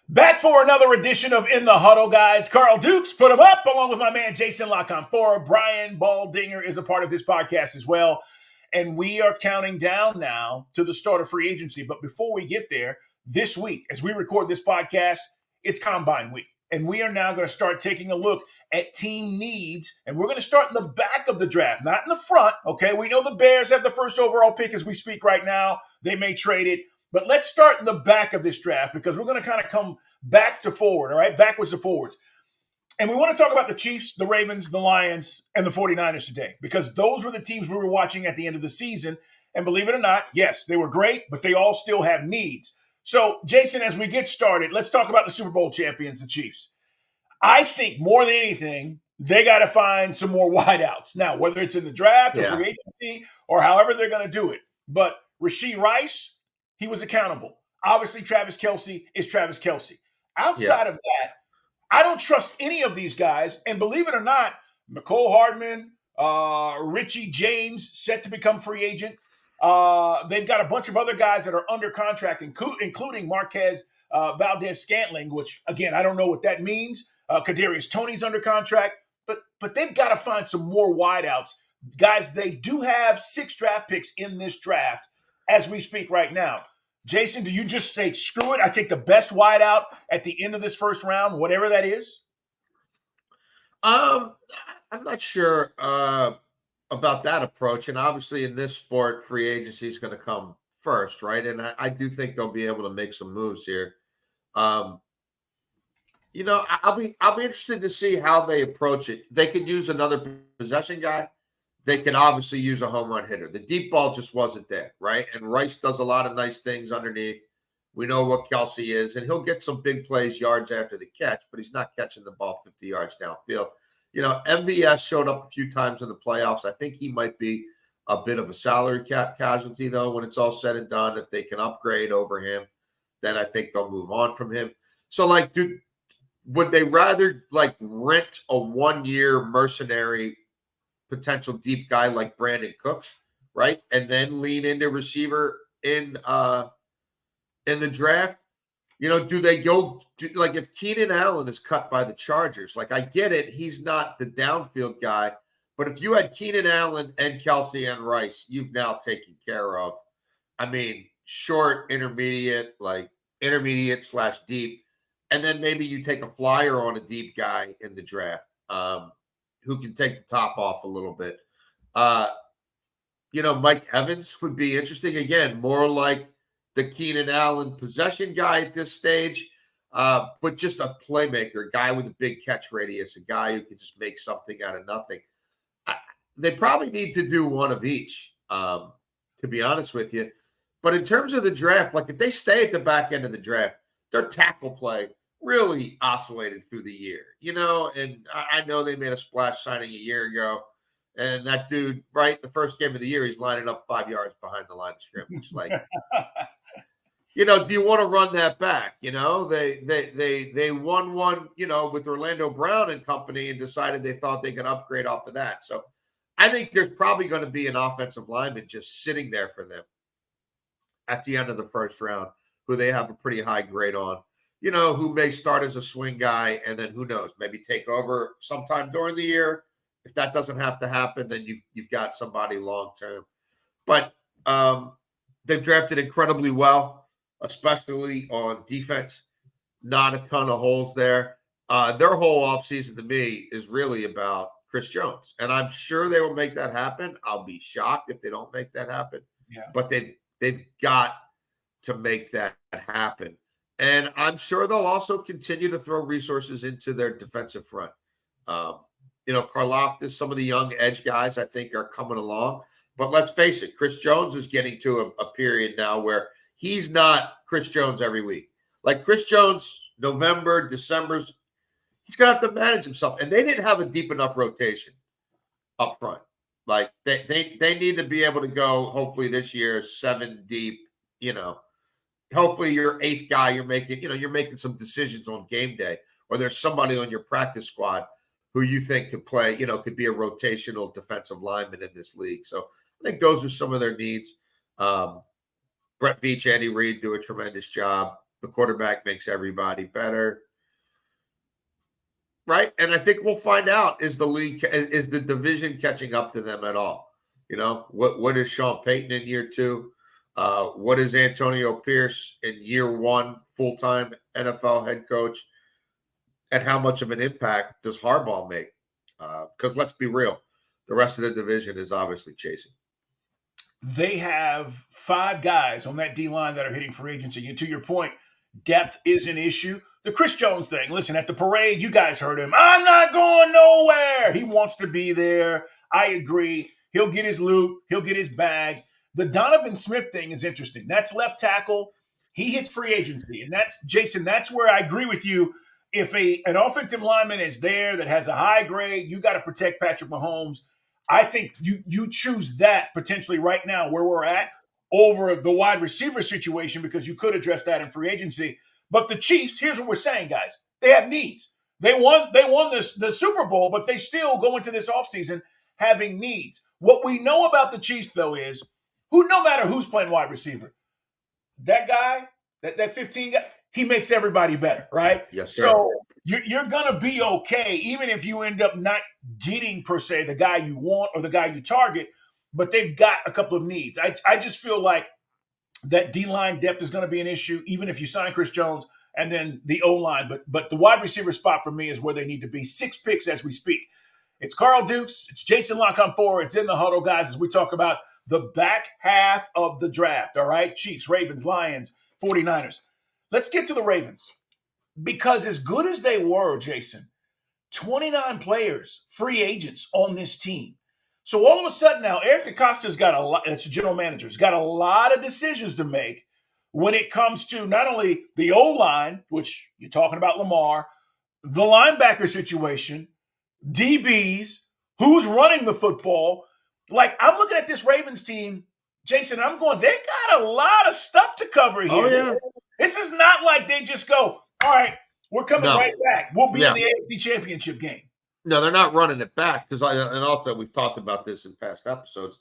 Back for another edition of In the Huddle, guys. Carl Dukes put him up along with my man Jason La Canfora. Brian Baldinger is a part of this podcast as well. And we are counting down now to the start of free agency. But before we get there, this week, as we record this podcast, it's Combine Week. And we are now going to start taking a look at team needs. And we're going to start in the back of the draft, not in the front. Okay, we know the Bears have the first overall pick as we speak right now. They may trade it. But let's start in the back of this draft because we're going to kind of come back to forward, all right? Backwards to forwards. And we want to talk about the Chiefs, the Ravens, the Lions, and the 49ers today because those were the teams we were watching at the end of the season. And believe it or not, yes, they were great, but they all still have needs. So, Jason, as we get started, let's talk about the Super Bowl champions, the Chiefs. I think more than anything, they got to find some more wideouts. Now, whether it's in the draft or free agency or however they're going to do it. But Rashee Rice, he was accountable. Obviously, Travis Kelce is Travis Kelce. Outside of that, I don't trust any of these guys. And believe it or not, McCole Hardman, Richie James, set to become free agent. They've got a bunch of other guys that are under contract, including Marquez Valdez-Scantling, which, again, I don't know what that means. Kadarius Toney's under contract. But they've got to find some more wideouts. Guys, they do have 6 draft picks in this draft as we speak right now. Jason, do you just say, screw it, I take the best wideout at the end of this first round, whatever that is? I'm not sure about that approach. And obviously in this sport, free agency is going to come first, right? And I do think they'll be able to make some moves here. I'll be interested to see how they approach it. They could use another possession guy. They can obviously use a home run hitter. The deep ball just wasn't there, right? And Rice does a lot of nice things underneath. We know what Kelce is, and he'll get some big plays, yards after the catch, but he's not catching the ball 50 yards downfield. MVS showed up a few times in the playoffs. I think he might be a bit of a salary cap casualty, though, when it's all said and done. If they can upgrade over him, then I think they'll move on from him. So, would they rather, rent a one-year mercenary potential deep guy like Brandon Cooks, right? And then lean into receiver in the draft? Do they go if Keenan Allen is cut by the Chargers, I get it, he's not the downfield guy, but if you had Keenan Allen and Kelce and Rice, you've now taken care of, short, intermediate, intermediate/deep, and then maybe you take a flyer on a deep guy in the draft. Who can take the top off a little bit. Mike Evans would be interesting. Again, more like the Keenan Allen possession guy at this stage, but just a playmaker, a guy with a big catch radius, a guy who can just make something out of nothing. They probably need to do one of each, to be honest with you. But in terms of the draft, if they stay at the back end of the draft, their tackle play really oscillated through the year, and I know they made a splash signing a year ago, and that dude, right, the first game of the year, he's lining up 5 yards behind the line of scrimmage. Do you want to run that back? They won one, with Orlando Brown and company and decided they thought they could upgrade off of that. So I think there's probably going to be an offensive lineman just sitting there for them at the end of the first round who they have a pretty high grade on. Who may start as a swing guy and then who knows, maybe take over sometime during the year. If that doesn't have to happen, then you've got somebody long-term. But they've drafted incredibly well, especially on defense. Not a ton of holes there. Their whole offseason to me is really about Chris Jones. And I'm sure they will make that happen. I'll be shocked if they don't make that happen. Yeah. But they've got to make that happen. And I'm sure they'll also continue to throw resources into their defensive front. Karlaftis, some of the young edge guys, I think, are coming along. But let's face it, Chris Jones is getting to a period now where he's not Chris Jones every week. Chris Jones, November, December's, he's going to have to manage himself. And they didn't have a deep enough rotation up front. They need to be able to go, hopefully this year, 7 deep, Hopefully your 8th guy, you're making some decisions on game day, or there's somebody on your practice squad who you think could play, could be a rotational defensive lineman in this league. So I think those are some of their needs. Brett Veach, Andy Reid do a tremendous job. The quarterback makes everybody better. Right. And I think we'll find out, is the division catching up to them at all? What is Sean Payton in year 2? What is Antonio Pierce in year 1, full-time NFL head coach? And how much of an impact does Harbaugh make? Because let's be real, the rest of the division is obviously chasing. They have 5 guys on that D-line that are hitting free agency. And to your point, depth is an issue. The Chris Jones thing, listen, at the parade, you guys heard him. I'm not going nowhere. He wants to be there. I agree. He'll get his loot. He'll get his bag. The Donovan Smith thing is interesting. That's left tackle. He hits free agency. And that's, Jason, that's where I agree with you. If an offensive lineman is there that has a high grade, you got to protect Patrick Mahomes. I think you choose that potentially right now where we're at over the wide receiver situation, because you could address that in free agency. But the Chiefs, here's what we're saying, guys. They have needs. They won the Super Bowl, but they still go into this offseason having needs. What we know about the Chiefs, though, is no matter who's playing wide receiver, that guy, that 15 guy, he makes everybody better, right? Yes, sir. So you're going to be okay, even if you end up not getting, per se, the guy you want or the guy you target, but they've got a couple of needs. I just feel like that D-line depth is going to be an issue, even if you sign Chris Jones, and then the O-line. But the wide receiver spot for me is where they need to be. 6 picks as we speak. It's Carl Dukes. It's Jason Canfora. It's In the Huddle, guys, as we talk about the back half of the draft, all right? Chiefs, Ravens, Lions, 49ers. Let's get to the Ravens, because as good as they were, Jason, 29 players, free agents on this team. So all of a sudden now, Eric DeCosta's got a lot, that's the general manager, has got a lot of decisions to make when it comes to not only the O-line, which you're talking about Lamar, the linebacker situation, DBs, who's running the football. Like, I'm looking at this Ravens team, Jason, I'm going, they got a lot of stuff to cover here. Oh, yeah. This is not like they just go, all right, we're coming right back. We'll be in the AFC Championship game. No, they're not running it back, because and also we've talked about this in past episodes.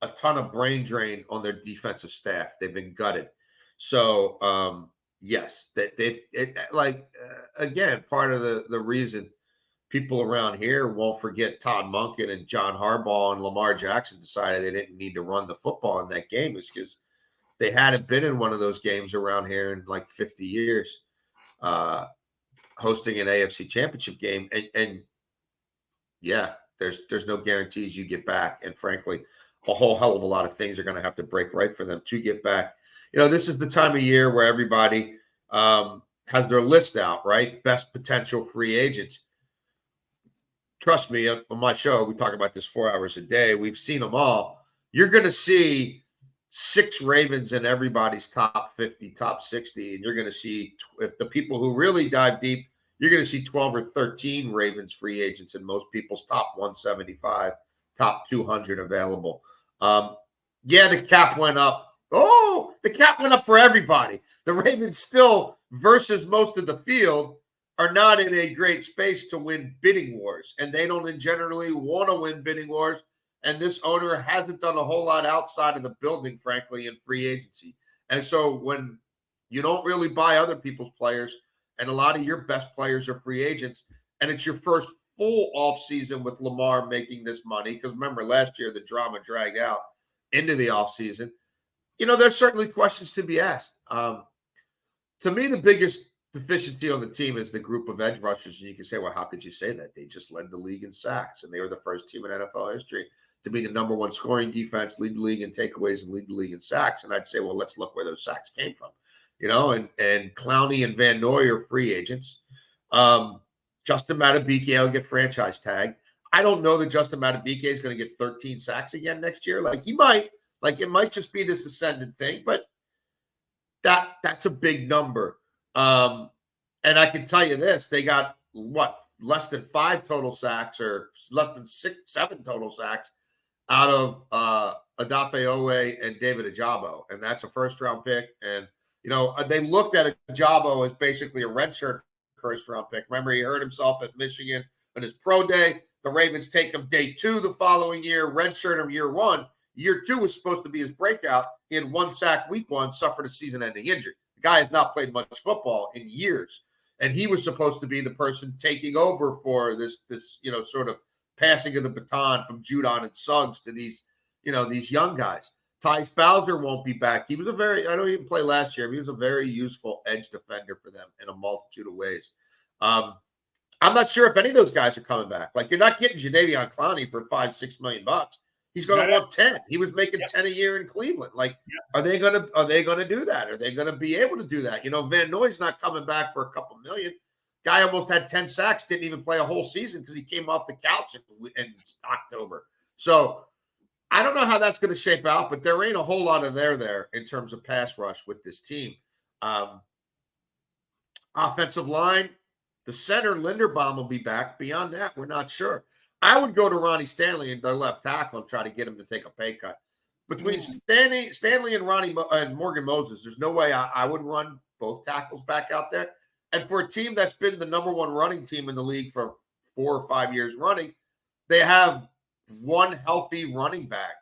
A ton of brain drain on their defensive staff. They've been gutted. So yes, again, part of the reason people around here won't forget Todd Monken and John Harbaugh and Lamar Jackson decided they didn't need to run the football in that game is because they hadn't been in one of those games around here in like 50 years, hosting an AFC Championship game, and yeah, there's no guarantees you get back. And frankly, a whole hell of a lot of things are going to have to break right for them to get back. This is the time of year where everybody has their list out, right? Best potential free agents. Trust me, on my show, we talk about this 4 hours a day. We've seen them all. You're going to see 6 Ravens in everybody's top 50, top 60. And you're going to see, if the people who really dive deep, you're going to see 12 or 13 Ravens free agents in most people's top 175, top 200 available. The cap went up. Oh, the cap went up for everybody. The Ravens still, versus most of the field, are not in a great space to win bidding wars. And they don't generally want to win bidding wars. And this owner hasn't done a whole lot outside of the building, frankly, in free agency. And so when you don't really buy other people's players, and a lot of your best players are free agents, and it's your first full offseason with Lamar making this money, because remember, last year the drama dragged out into the offseason, there's certainly questions to be asked. To me, the biggest deficiency on the team is the group of edge rushers. And you can say, well, how could you say that? They just led the league in sacks, and they were the first team in NFL history to be the number 1 scoring defense, lead the league in takeaways, and lead the league in sacks. And I'd say, well, let's look where those sacks came from. And Clowney and Van Noy are free agents. Justin Madubuike will get franchise tagged. I don't know that Justin Madubuike is going to get 13 sacks again next year. Like he might. Like it might just be this ascendant thing, but that's a big number. And I can tell you this: they got less than 5 total sacks, or less than 7 total sacks out of Odafe Owe and David Ajabo, and that's a first-round pick. And they looked at Ajabo as basically a redshirt first-round pick. Remember, he hurt himself at Michigan on his pro day. The Ravens take him day 2 the following year, redshirt him year 1. Year 2 was supposed to be his breakout. He had 1 sack week 1, suffered a season-ending injury. The guy has not played much football in years. And he was supposed to be the person taking over for this sort of passing of the baton from Judon and Suggs to these young guys. Tyus Bowser won't be back. He was I know he didn't play last year, but he was a very useful edge defender for them in a multitude of ways. I'm not sure if any of those guys are coming back. Like, you're not getting Jadeveon Clowney for $5-6 million. He's going to want 10. He was making 10 a year in Cleveland. Like, are they going to do that? Are they going to be able to do that? Van Noy's not coming back for a couple million. Guy almost had 10 sacks, didn't even play a whole season because he came off the couch in October. So I don't know how that's going to shape out, but there ain't a whole lot of there in terms of pass rush with this team. Offensive line, the center, Linderbaum, will be back. Beyond that, we're not sure. I would go to Ronnie Stanley and their left tackle and try to get him to take a pay cut. Between Stanley and Morgan Moses, there's no way I would run both tackles back out there. And for a team that's been the number one running team in the league for 4 or 5 years running, they have one healthy running back,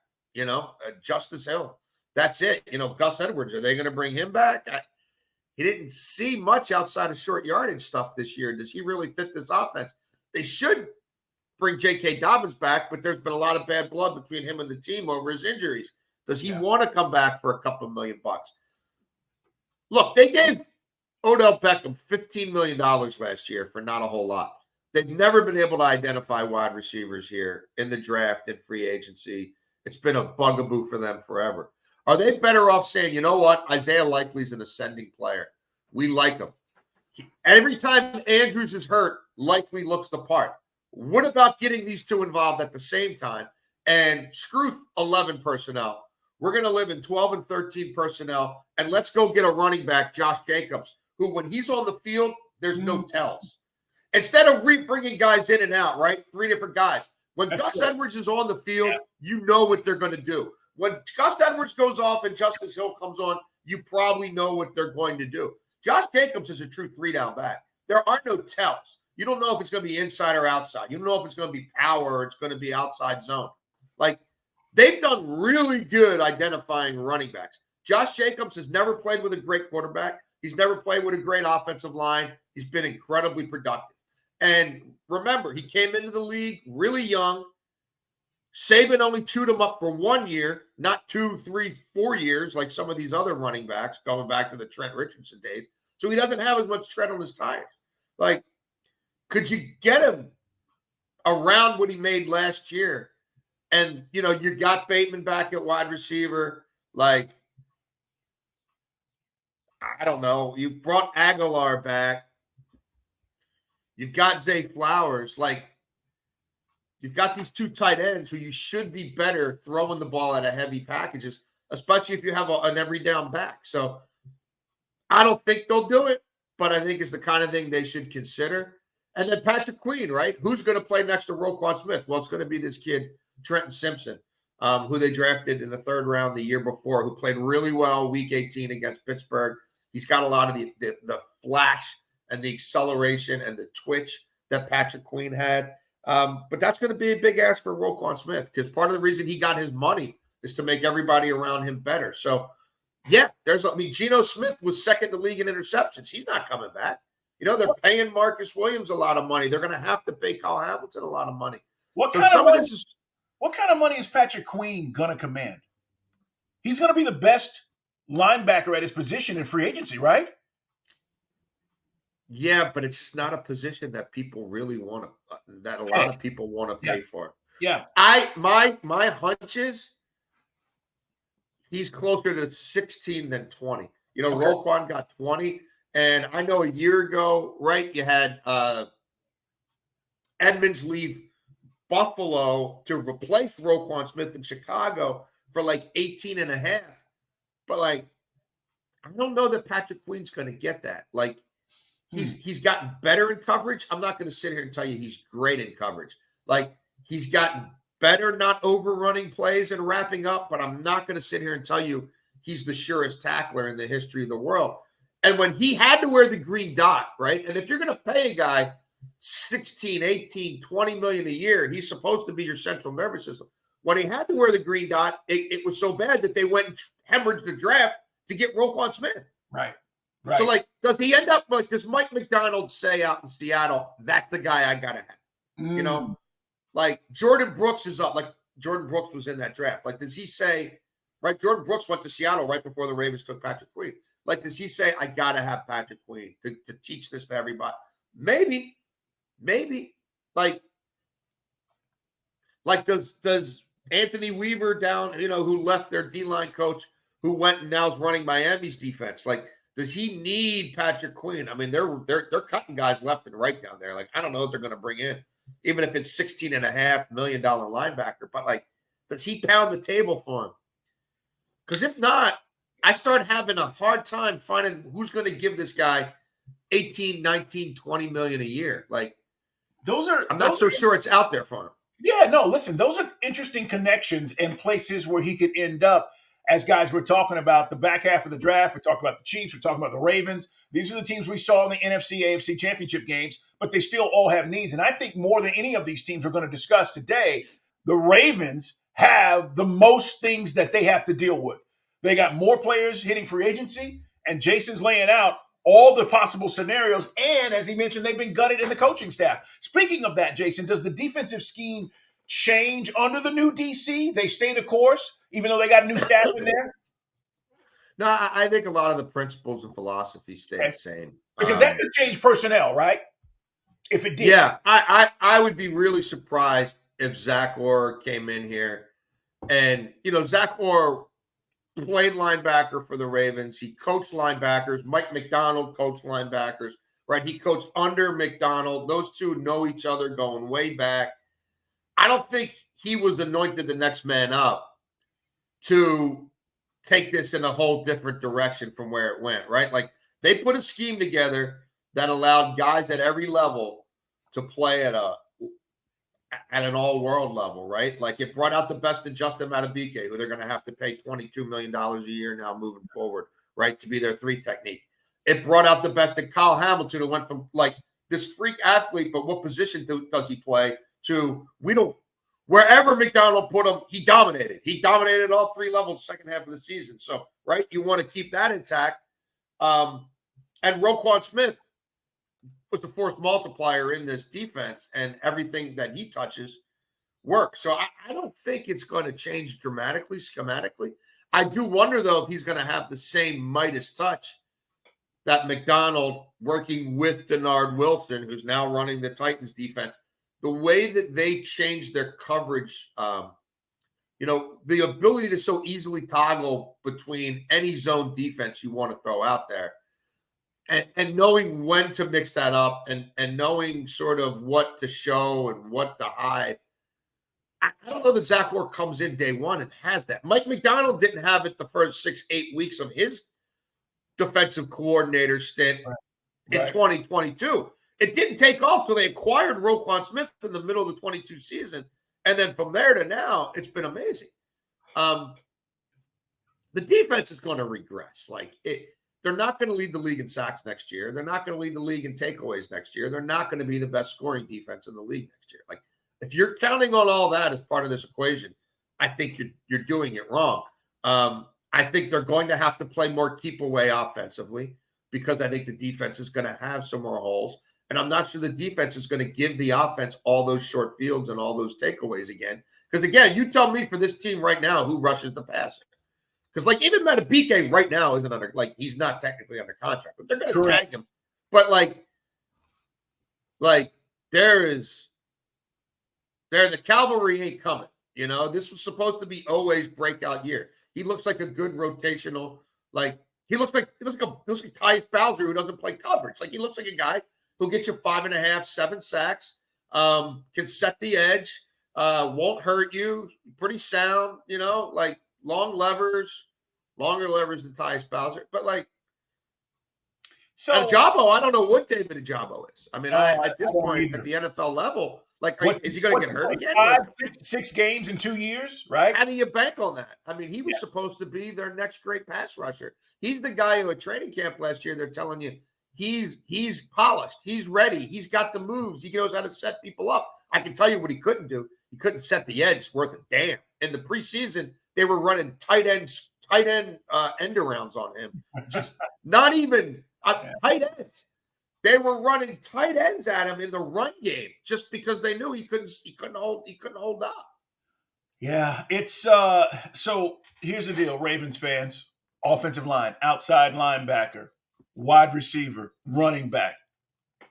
Justice Hill. That's it. Gus Edwards, are they going to bring him back? He didn't see much outside of short yardage stuff this year. Does he really fit this offense? They should bring J.K. Dobbins back, but there's been a lot of bad blood between him and the team over his injuries. Does he want to come back for a couple $1 million? Look, they gave Odell Beckham $15 million last year for not a whole lot. They've never been able to identify wide receivers here in the draft and free agency. It's been a bugaboo for them forever. Are they better off saying, you know what, Isaiah Likely's an ascending player. We like him. Every time Andrews is hurt, Likely looks the part. What about getting these two involved at the same time and screw 11 personnel? We're going to live in 12 and 13 personnel, and let's go get a running back, Josh Jacobs, who when he's on the field, there's no tells. Instead of bringing guys in and out, right? 3 different guys. When Gus Edwards is on the field, you know what they're going to do. When Gus Edwards goes off and Justice Hill comes on, you probably know what they're going to do. Josh Jacobs is a true 3-down back. There are no tells. You don't know if it's going to be inside or outside. You don't know if it's going to be power or it's going to be outside zone. Like, they've done really good identifying running backs. Josh Jacobs has never played with a great quarterback. He's never played with a great offensive line. He's been incredibly productive. And remember, he came into the league really young. Saban only chewed him up for 1 year, not 2, 3, 4 years like some of these other running backs going back to the Trent Richardson days. So he doesn't have as much tread on his tires. Like, could you get him around what he made last year? And, you got Bateman back at wide receiver. Like, I don't know. You've brought Aguilar back. You've got Zay Flowers. Like, you've got these 2 tight ends who you should be better throwing the ball at a heavy packages, especially if you have an every down back. So I don't think they'll do it, but I think it's the kind of thing they should consider. And then Patrick Queen, right? Who's going to play next to Roquan Smith? Well, it's going to be this kid, Trenton Simpson, who they drafted in the 3rd round the year before, who played really well week 18 against Pittsburgh. He's got a lot of the flash and the acceleration and the twitch that Patrick Queen had. But that's going to be a big ask for Roquan Smith because part of the reason he got his money is to make everybody around him better. So, yeah, Geno Smith was second to league in interceptions. He's not coming back. They're paying Marcus Williams a lot of money. They're going to have to pay Kyle Hamilton a lot of money. What kind of money is Patrick Queen going to command? He's going to be the best linebacker at his position in free agency, right? Yeah, but it's just not a position that people really want to, that a lot of people want to pay for. Yeah. My hunch is he's closer to 16 than 20. Roquan got 20. And I know a year ago, right, you had Edmonds leave Buffalo to replace Roquan Smith in Chicago for like 18 and a half. But, like, I don't know that Patrick Queen's going to get that. Like, he's gotten better in coverage. I'm not going to sit here and tell you he's great in coverage. Like, he's gotten better not overrunning plays and wrapping up, but I'm not going to sit here and tell you he's the surest tackler in the history of the world. And when he had to wear the green dot, right? And if you're going to pay a guy 16, 18, 20 million a year, he's supposed to be your central nervous system. When he had to wear the green dot, it was so bad that they went and hemorrhaged the draft to get Roquan Smith. Right. So, like, does he end up like, does Mike McDonald say out in Seattle, that's the guy I got to have? You know, like Jordan Brooks is up. Like, Jordan Brooks was in that draft. Like, does he say, right? Jordan Brooks went to Seattle right before the Ravens took Patrick Queen. Like, does he say, I got to have Patrick Queen to teach this to everybody? Maybe. Like does Anthony Weaver down, you know, who left their D-line coach, who went and now is running Miami's defense, like, does he need Patrick Queen? I mean, they're cutting guys left and right down there. Like, I don't know what they're going to bring in, even if it's $16.5 million linebacker. But, like, does he pound the table for him? Because if not, I start having a hard time finding who's going to give this guy 18, 19, 20 million a year. Like, I'm not so sure it's out there for him. Yeah, no, listen, those are interesting connections and places where he could end up. As guys, we're talking about the back half of the draft. We're talking about the Chiefs. We're talking about the Ravens. These are the teams we saw in the NFC, AFC championship games, but they still all have needs. And I think more than any of these teams we're going to discuss today, the Ravens have the most things that they have to deal with. They got more players hitting free agency, and Jason's laying out all the possible scenarios. And as he mentioned, they've been gutted in the coaching staff. Speaking of that, Jason, does the defensive scheme change under the new DC? They stay the course, even though they got a new staff in there? No, I think a lot of the principles and philosophies stay the same. Because that could change personnel, right? If it did. Yeah, I would be really surprised if Zach Orr came in here. And, you know, Zach Orr played linebacker for the Ravens. He coached linebackers. Mike McDonald coached linebackers, right? He coached under McDonald. Those two know each other going way back. I don't think he was anointed the next man up to take this in a whole different direction from where it went, right? Like, they put a scheme together that allowed guys at every level to play at an all-world level, right? Like, it brought out the best in Justin Matabike, who they're going to have to pay $22 million a year now moving forward, right, to be their 3 technique. It brought out the best in Kyle Hamilton, who went from, like, this freak athlete, but what position does he play, to wherever McDonald put him, he dominated. He dominated all 3 levels second half of the season. So, right, you want to keep that intact. And Roquan Smith was the force multiplier in this defense, and everything that he touches works. So I don't think it's going to change dramatically, schematically. I do wonder, though, if he's going to have the same Midas touch that McDonald, working with Denard Wilson, who's now running the Titans defense, the way that they change their coverage, you know, the ability to so easily toggle between any zone defense you want to throw out there, and knowing when to mix that up, and knowing sort of what to show and what to hide. I don't know that Zach Orr comes in day one and has that. Mike McDonald didn't have it the first 6-8 weeks of his defensive coordinator stint in 2022. It didn't take off till they acquired Roquan Smith in the middle of the 22 season. And then from there to now, it's been amazing. The defense is going to regress. They're not going to lead the league in sacks next year. They're not going to lead the league in takeaways next year. They're not going to be the best scoring defense in the league next year. Like, if you're counting on all that as part of this equation, I think you're doing it wrong. I think they're going to have to play more keep away offensively, because I think the defense is going to have some more holes. And I'm not sure the defense is going to give the offense all those short fields and all those takeaways again. Because, again, you tell me for this team right now who rushes the passer. Because, like, even Matabike right now isn't under, like, he's not technically under contract, but they're going to tag him. But, the cavalry ain't coming. You know, this was supposed to be always breakout year. He looks like a good rotational, like, he looks like Tyus Bowser, who doesn't play coverage. Like, he looks like a guy who'll get you 5.5, 7 sacks, can set the edge, won't hurt you, pretty sound, you know, like, longer levers than Tyus Bowser. But, like, so Ajabo, I don't know what David Ajabo is. I mean, at this point, at the NFL level, like, is he going to get hurt again? 6 games in 2 years, right? How do you bank on that? I mean, he was supposed to be their next great pass rusher. He's the guy who at training camp last year, they're telling you he's polished, he's ready, he's got the moves, he knows how to set people up. I can tell you what he couldn't do. He couldn't set the edge worth a damn. In the preseason, they were running tight end end arounds on him. Just not even Tight ends. They were running tight ends at him in the run game just because they knew he couldn't hold up. Yeah, it's so here's the deal, Ravens fans. Offensive line, outside linebacker, wide receiver, running back.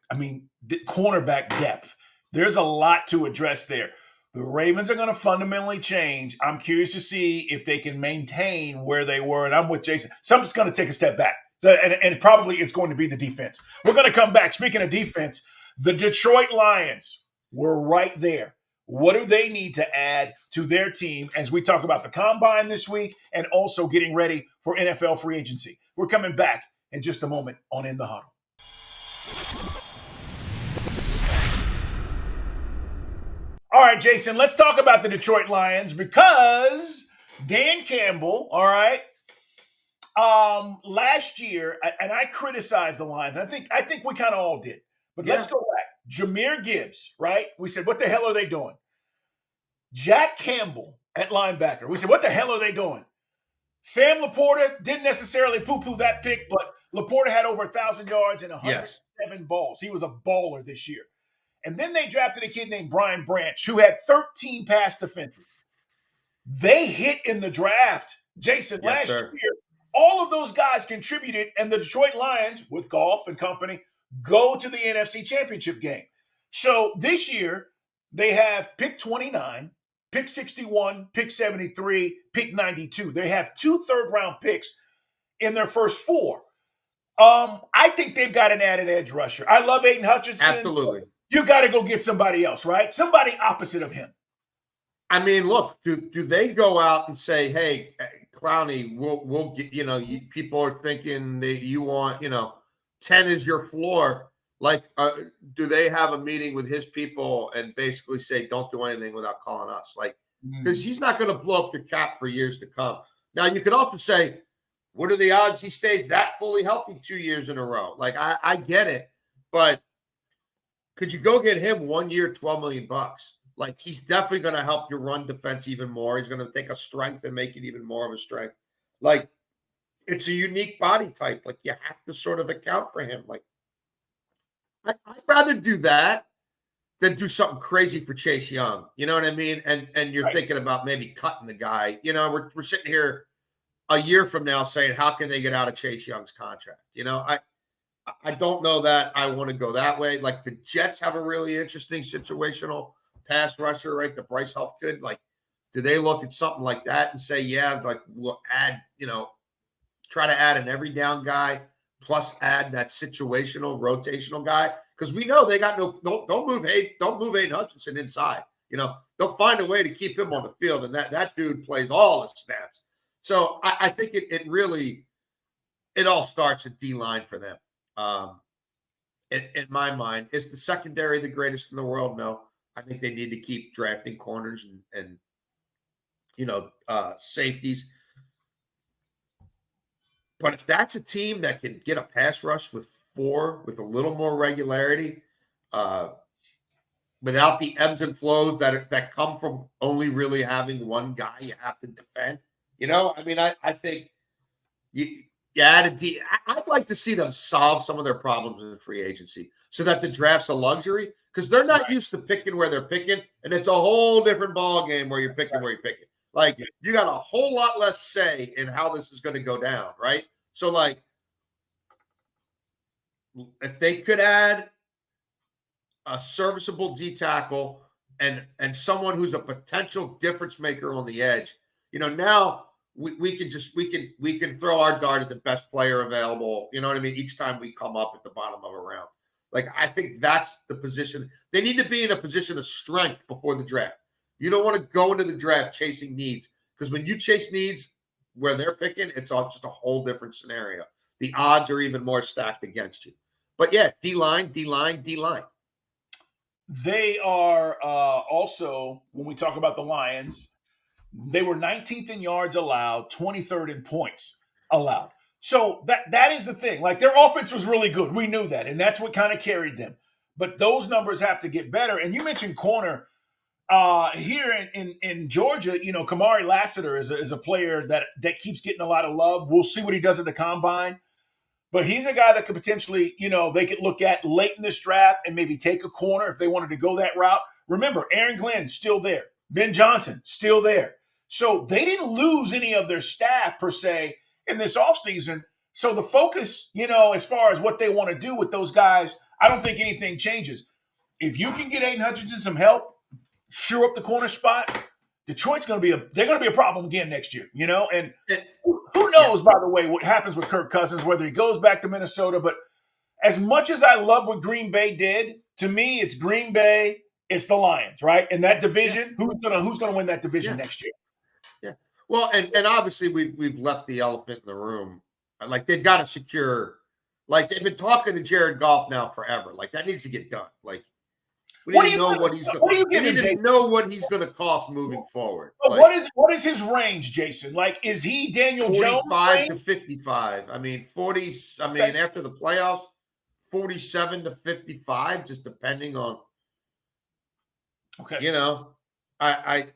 I mean, the cornerback depth. There's a lot to address there. The Ravens are going to fundamentally change. I'm curious to see if they can maintain where they were. And I'm with Jason. Something's going to take a step back. So, and probably it's going to be the defense. We're going to come back. Speaking of defense, the Detroit Lions were right there. What do they need to add to their team as we talk about the combine this week and also getting ready for NFL free agency? We're coming back in just a moment on In the Huddle. All right, Jason, let's talk about the Detroit Lions because Dan Campbell, all right, last year, and I criticized the Lions. I think we kind of all did. But let's go back. Jahmyr Gibbs, right? We said, what the hell are they doing? Jack Campbell at linebacker. We said, what the hell are they doing? Sam Laporta didn't necessarily poo-poo that pick, but Laporta had over 1,000 yards and 107 balls. He was a baller this year. And then they drafted a kid named Brian Branch, who had 13 pass defenses. They hit in the draft, Jason, last year. All of those guys contributed, and the Detroit Lions, with Goff and company, go to the NFC Championship game. So this year, they have pick 29, pick 61, pick 73, pick 92. They have 2 third-round picks in their first 4. I think they've got an added edge rusher. I love Aiden Hutchinson. Absolutely. You got to go get somebody else, right? Somebody opposite of him. I mean, look, do they go out and say, hey, Clowney, we'll get, people are thinking that you want, 10 is your floor. Like, do they have a meeting with his people and basically say, don't do anything without calling us? Like, because he's not going to blow up your cap for years to come. Now, you could also say, what are the odds he stays that fully healthy 2 years in a row? Like, I get it, but could you go get him 1 year, $12 million? Like, he's definitely going to help your run defense even more. He's going to take a strength and make it even more of a strength. Like, it's a unique body type. Like, you have to sort of account for him. Like, I'd rather do that than do something crazy for Chase Young. You know what I mean? And you're thinking about maybe cutting the guy. We're sitting here a year from now saying, how can they get out of Chase Young's contract? I don't know that I want to go that way. Like, the Jets have a really interesting situational pass rusher, right? The Bryce Huff kid. Like, do they look at something like that and say, yeah, like, we'll add, try to add an every down guy plus add that situational rotational guy? Because we know they got don't move Aiden Hutchinson inside. They'll find a way to keep him on the field, and that dude plays all the snaps. So I think it really all starts at D-line for them. In my mind, is the secondary the greatest in the world? No. I think they need to keep drafting corners and safeties. But if that's a team that can get a pass rush with 4 with a little more regularity, without the ebbs and flows that come from only really having one guy you have to defend, I think you add a D. I'd like to see them solve some of their problems in the free agency so that the draft's a luxury, because they're not used to picking where they're picking, and it's a whole different ball game where you're picking where you're picking. Like, you got a whole lot less say in how this is going to go down, right? So, like, if they could add a serviceable D tackle and someone who's a potential difference maker on the edge, now we can throw our dart at the best player available. You know what I mean? Each time we come up at the bottom of a round. Like, I think that's the position. They need to be in a position of strength before the draft. You don't want to go into the draft chasing needs, because when you chase needs where they're picking, it's all just a whole different scenario. The odds are even more stacked against you. But yeah, D-line. They are also, when we talk about the Lions, they were 19th in yards allowed, 23rd in points allowed. So that is the thing. Like, their offense was really good. We knew that, and that's what kind of carried them. But those numbers have to get better. And you mentioned corner. Here in Georgia, Kamari Lassiter is a player that keeps getting a lot of love. We'll see what he does at the combine. but he's a guy that could potentially, they could look at late in this draft and maybe take a corner if they wanted to go that route. Remember, Aaron Glenn still there. Ben Johnson still there. So they didn't lose any of their staff per se in this offseason. So the focus, as far as what they want to do with those guys, I don't think anything changes. If you can get Aiden Hutchinson some help, shore up the corner spot, Detroit's going to be a problem again next year, and who knows, by the way, what happens with Kirk Cousins, whether he goes back to Minnesota. But as much as I love what Green Bay did, to me, it's Green Bay, it's the Lions, right? And that division, who's gonna win that division next year? Yeah. Well, and obviously we've left the elephant in the room. Like, they've got to secure, like, they've been talking to Jared Goff now forever. Like, that needs to get done. Like, we need to know what he's going to cost moving forward. Like, what is his range, Jason? Like, is he Daniel Jones? 45 to 55. I mean, 40. I mean, after the playoffs, 47 to 55, just depending on. Okay. I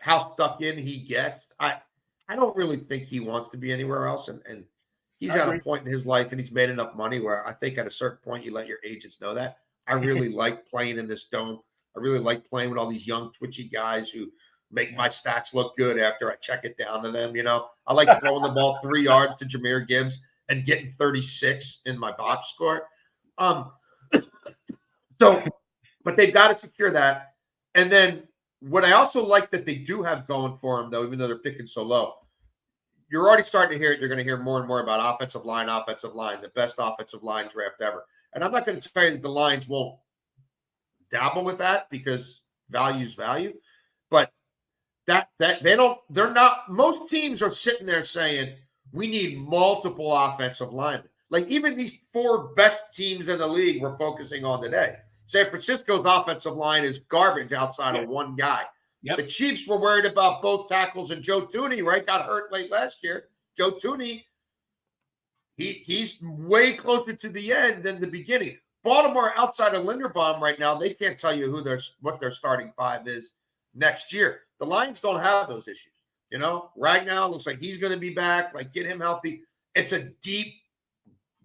how stuck in he gets. I don't really think he wants to be anywhere else, and he's at a point in his life, and he's made enough money where I think at a certain point you let your agents know that. I really like playing in this dome. I really like playing with all these young, twitchy guys who make my stats look good after I check it down to them. I like throwing the ball 3 yards to Jahmyr Gibbs and getting 36 in my box score. But they've got to secure that. And then what I also like that they do have going for them, though, even though they're picking so low, you're already starting to hear it. You're going to hear more and more about offensive line, the best offensive line draft ever. And I'm not going to tell you that the Lions won't dabble with that because value's value, but they're not. Most teams are sitting there saying we need multiple offensive linemen. Like, even these 4 best teams in the league we're focusing on today. San Francisco's offensive line is garbage outside of one guy. Yep. The Chiefs were worried about both tackles, and Joe Thuney, right, got hurt late last year. Joe Thuney, he's way closer to the end than the beginning. Baltimore, outside of Linderbaum right now, they can't tell you what their starting 5 is next year. The Lions don't have those issues. Right now, it looks like he's going to be back. Like, get him healthy. It's a deep,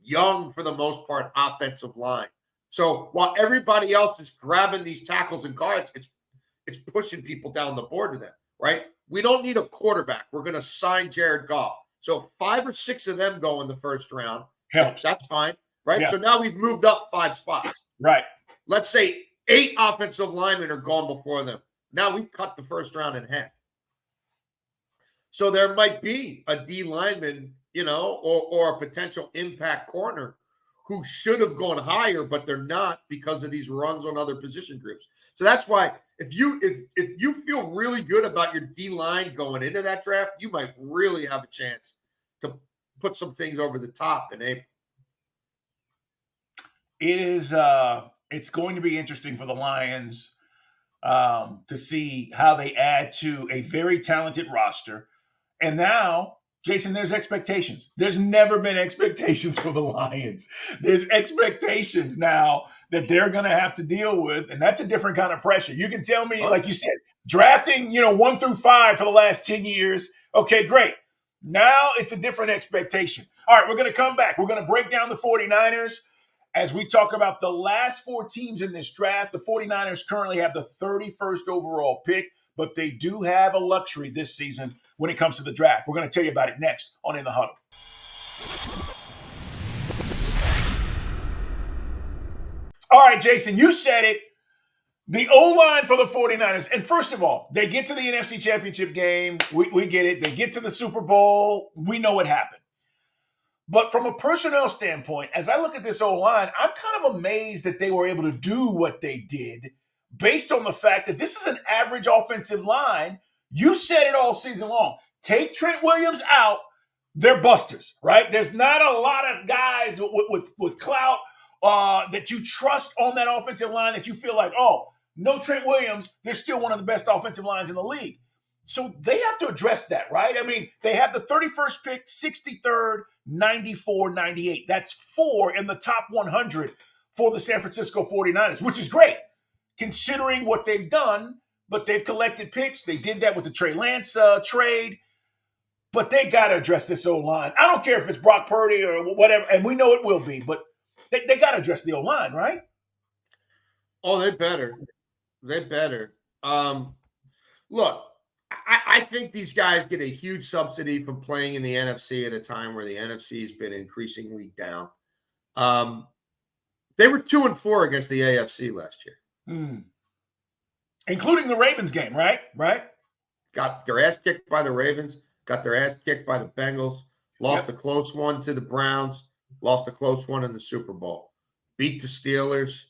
young, for the most part, offensive line. So while everybody else is grabbing these tackles and guards, it's pushing people down the board to them, right? We don't need a quarterback. We're going to sign Jared Goff. So 5 or 6 of them go in the first round. Helps. That's fine, right? Yeah. So now we've moved up 5 spots. Right. Let's say 8 offensive linemen are gone before them. Now we've cut the first round in half. So there might be a D lineman, or a potential impact corner who should have gone higher, but they're not because of these runs on other position groups. So that's why if you feel really good about your D line going into that draft, you might really have a chance to put some things over the top in April. It is. It's going to be interesting for the Lions to see how they add to a very talented roster. And now, Jason, there's expectations. There's never been expectations for the Lions. There's expectations now that they're going to have to deal with, and that's a different kind of pressure. You can tell me, like you said, drafting, 1 through 5 for the last 10 years. Okay, great. Now it's a different expectation. All right, we're going to come back. We're going to break down the 49ers as we talk about the last 4 teams in this draft. The 49ers currently have the 31st overall pick, but they do have a luxury this season when it comes to the draft. We're going to tell you about it next on In the Huddle. All right, Jason, you said it. The O-line for the 49ers. And first of all, they get to the NFC Championship game. We get it. They get to the Super Bowl. We know what happened. But from a personnel standpoint, as I look at this O-line, I'm kind of amazed that they were able to do what they did based on the fact that this is an average offensive line. You said it all season long. Take Trent Williams out, they're busters, right? There's not a lot of guys with clout that you trust on that offensive line that you feel like, oh, no Trent Williams, they're still one of the best offensive lines in the league. So they have to address that, right? I mean, they have the 31st pick, 63rd, 94, 98. That's 4 in the top 100 for the San Francisco 49ers, which is great considering what they've done, but they've collected picks. They did that with the Trey Lance trade. But they got to address this O-line. I don't care if it's Brock Purdy or whatever, and we know it will be, but they got to address the O-line, right? Oh, they better. They better. Look, I think these guys get a huge subsidy from playing in the NFC at a time where the NFC has been increasingly down. They were 2-4 against the AFC last year. Including the Ravens game, right? Right. Got their ass kicked by the Ravens, got their ass kicked by the Bengals, lost a close one to the Browns, lost a close one in the Super Bowl, beat the Steelers.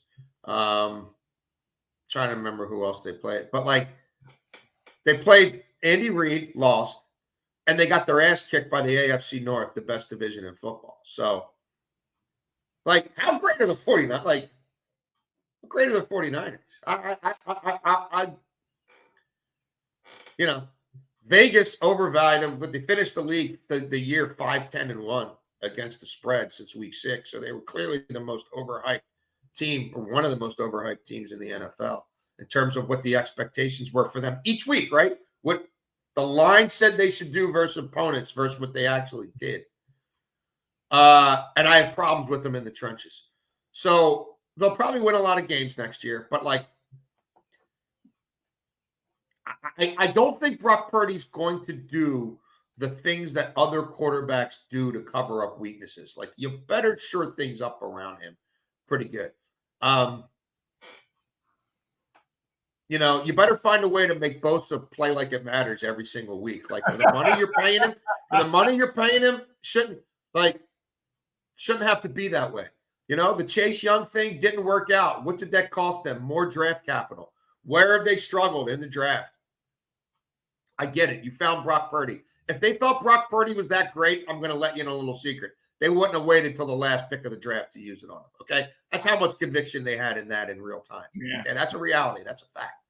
Trying to remember who else they played. But, like, they played Andy Reid, lost, and they got their ass kicked by the AFC North, the best division in football. So, like, how great are the 49ers? Like, how great are the 49ers? You know, Vegas overvalued them, but they finished the league the year 5-10-1 against the spread since week 6. So they were clearly the most overhyped team, or one of the most overhyped teams in the NFL in terms of what the expectations were for them each week, right? What the line said they should do versus opponents versus what they actually did. And I have problems with them in the trenches. So they'll probably win a lot of games next year, but, like, I don't think Brock Purdy's going to do the things that other quarterbacks do to cover up weaknesses. Like, you better shore things up around him pretty good. You better find a way to make Bosa play like it matters every single week. Like, for the money you're paying him, shouldn't have to be that way. The Chase Young thing didn't work out. What did that cost them? More draft capital. Where have they struggled in the draft? I get it. You found Brock Purdy. If they thought Brock Purdy was that great, I'm going to let you in a little secret. They wouldn't have waited until the last pick of the draft to use it on him, okay? That's how much conviction they had in that in real time. Yeah. And that's a reality. That's a fact.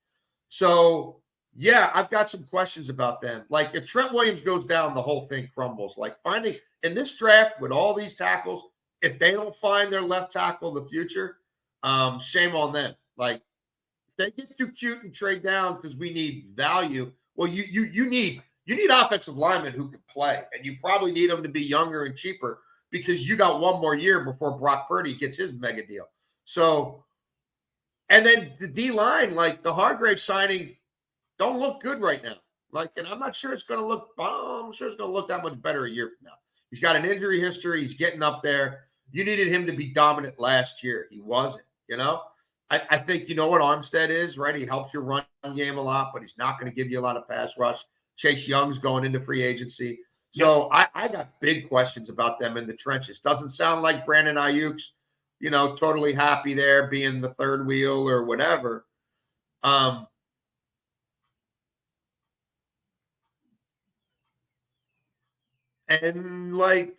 So, yeah, I've got some questions about them. Like, if Trent Williams goes down, the whole thing crumbles. Like, finding in this draft with all these tackles, if they don't find their left tackle in the future, shame on them. Like, if they get too cute and trade down because we need value, well, you need offensive linemen who can play, and you probably need them to be younger and cheaper because you got one more year before Brock Purdy gets his mega deal. So, and then the D-line, like the Hargrave signing, don't look good right now. Like, and I'm not sure it's going to look. I'm sure it's going to look that much better a year from now. He's got an injury history. He's getting up there. You needed him to be dominant last year. He wasn't. I think you know what Armstead is, right? He helps your run game a lot, but he's not going to give you a lot of pass rush. Chase Young's going into free agency. So I got big questions about them in the trenches. Doesn't sound like Brandon Ayuk's, totally happy there being the third wheel or whatever. And, like,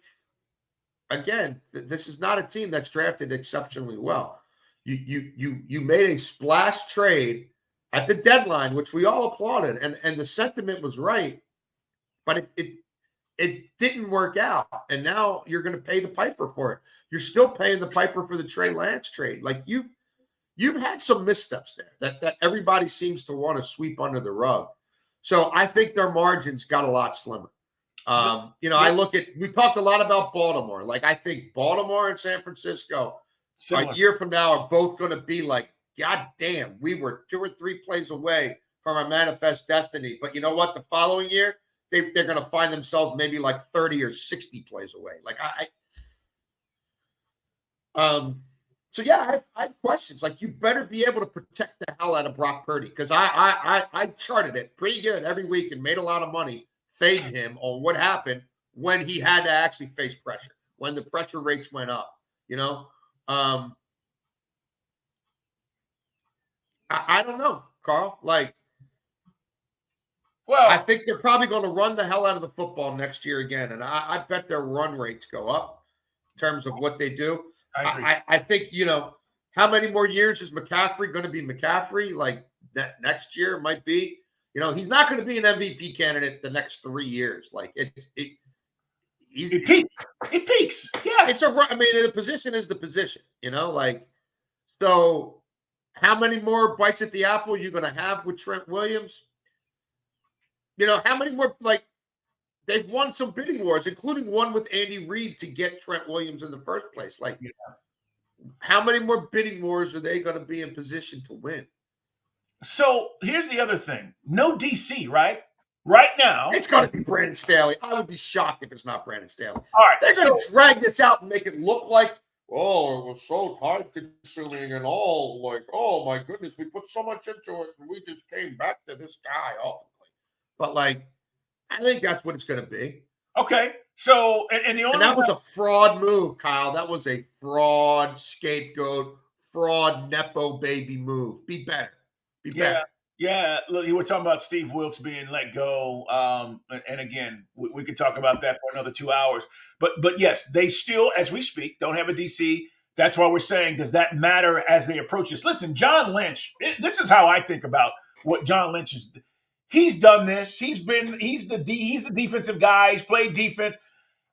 again, this is not a team that's drafted exceptionally well. You made a splash trade at the deadline, which we all applauded, and the sentiment was right, but it didn't work out, and now you're going to pay the piper for it. You're still paying the piper for the Trey Lance trade. Like, you've had some missteps there that everybody seems to want to sweep under the rug. So I think their margins got a lot slimmer. We talked a lot about Baltimore. Like, I think Baltimore and San Francisco a year from now are both going to be like, God damn, we were 2 or 3 plays away from our manifest destiny. But you know what? The following year, they're going to find themselves maybe like 30 or 60 plays away. Like, so yeah, I have questions. Like, you better be able to protect the hell out of Brock Purdy, because I charted it pretty good every week and made a lot of money fading him on what happened when he had to actually face pressure, when the pressure rates went up. I don't know, Carl. Like, well, I think they're probably going to run the hell out of the football next year again, and I bet their run rates go up in terms of what they do. I think, how many more years is McCaffrey going to be McCaffrey? Like, next year might be. He's not going to be an MVP candidate the next 3 years. Like, it peaks. It peaks. Yes. The position is the position. So how many more bites at the apple are you going to have with Trent Williams? How many more, like, they've won some bidding wars, including one with Andy Reid to get Trent Williams in the first place. Like, how many more bidding wars are they going to be in position to win? So here's the other thing. No DC, right? Right now. It's going to be Brandon Staley. I would be shocked if it's not Brandon Staley. All right. They're going to drag this out and make it look like, oh, it was so time consuming and all. Like, oh, my goodness, we put so much into it and we just came back to this guy. But, like, I think that's what it's going to be. Okay. So, and the only that was a fraud move, Kyle. That was a fraud scapegoat, fraud Nepo baby move. Be better. Be better. Yeah. Look, you were talking about Steve Wilkes being let go. And again, we could talk about that for another 2 hours. But yes, they still, as we speak, don't have a DC. That's why we're saying, does that matter as they approach this? Listen, John Lynch, this is how I think about what John Lynch is. He's done this. He's the defensive guy. He's played defense.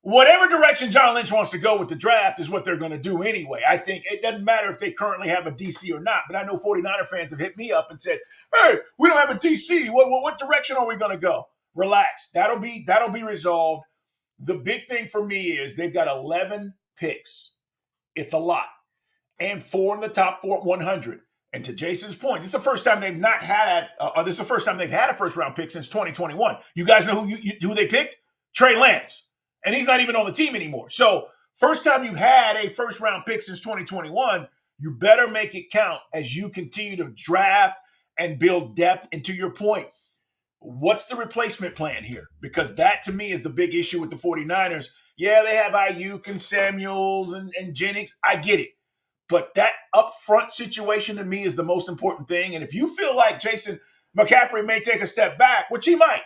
Whatever direction John Lynch wants to go with the draft is what they're going to do anyway. I think it doesn't matter if they currently have a DC or not. But I know 49er fans have hit me up and said, hey, we don't have a DC. What direction are we going to go? Relax. That'll be resolved. The big thing for me is they've got 11 picks. It's a lot. And 4 in the top 100. And to Jason's point, this is the first time they've not had this is the first time they've had a first-round pick since 2021. You guys know who they picked? Trey Lance. And he's not even on the team anymore. So first time you've had a first-round pick since 2021, you better make it count as you continue to draft and build depth. And to your point, what's the replacement plan here? Because that, to me, is the big issue with the 49ers. Yeah, they have Ayuk and Samuels and Jennings. I get it. But that upfront situation, to me, is the most important thing. And if you feel like Jason McCaffrey may take a step back, which he might,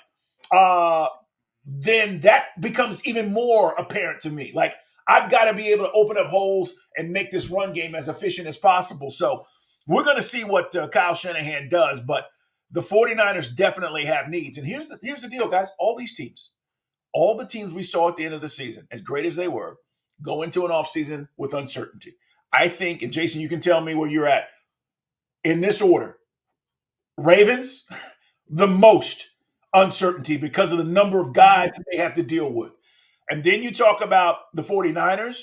then that becomes even more apparent to me. Like, I've got to be able to open up holes and make this run game as efficient as possible. So we're going to see what Kyle Shanahan does, but the 49ers definitely have needs. And here's the deal, guys. All the teams we saw at the end of the season, as great as they were, go into an offseason with uncertainty. I think, and Jason, you can tell me where you're at, in this order: Ravens, the most uncertainty because of the number of guys that they have to deal with. And then you talk about the 49ers,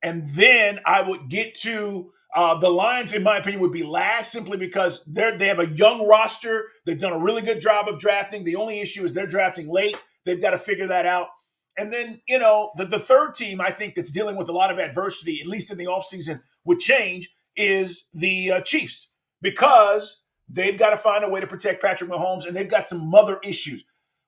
and then I would get to the Lions, in my opinion, would be last simply because they have a young roster. They've done a really good job of drafting. The only issue is they're drafting late. They've got to figure that out. And then, the third team I think that's dealing with a lot of adversity, at least in the offseason, would change is the Chiefs, because they've got to find a way to protect Patrick Mahomes, and they've got some other issues.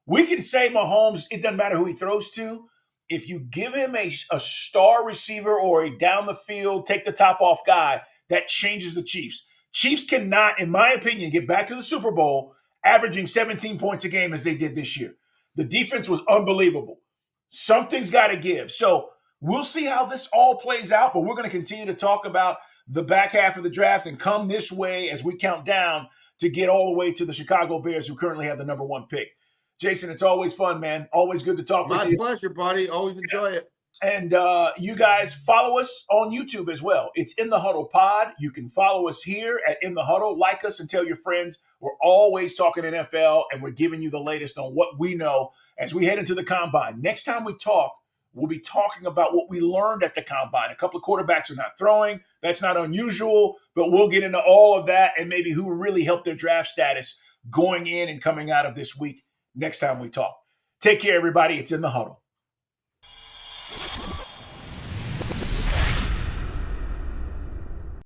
We can say Mahomes, it doesn't matter who he throws to. If you give him a star receiver or a down the field, take the top off guy, that changes the Chiefs. Chiefs cannot, in my opinion, get back to the Super Bowl averaging 17 points a game as they did this year. The defense was unbelievable. Something's got to give. So we'll see how this all plays out, but we're going to continue to talk about the back half of the draft and come this way as we count down to get all the way to the Chicago Bears, who currently have the number 1 pick. Jason, it's always fun, man. Always good to talk with you. My pleasure, buddy. Always enjoy it. And you guys follow us on YouTube as well. It's In the Huddle Pod. You can follow us here at In the Huddle. Like us and tell your friends. We're always talking NFL, and we're giving you the latest on what we know as we head into the Combine. Next time we talk, we'll be talking about what we learned at the Combine. A couple of quarterbacks are not throwing. That's not unusual, but we'll get into all of that and maybe who really helped their draft status going in and coming out of this week next time we talk. Take care, everybody. It's In the Huddle.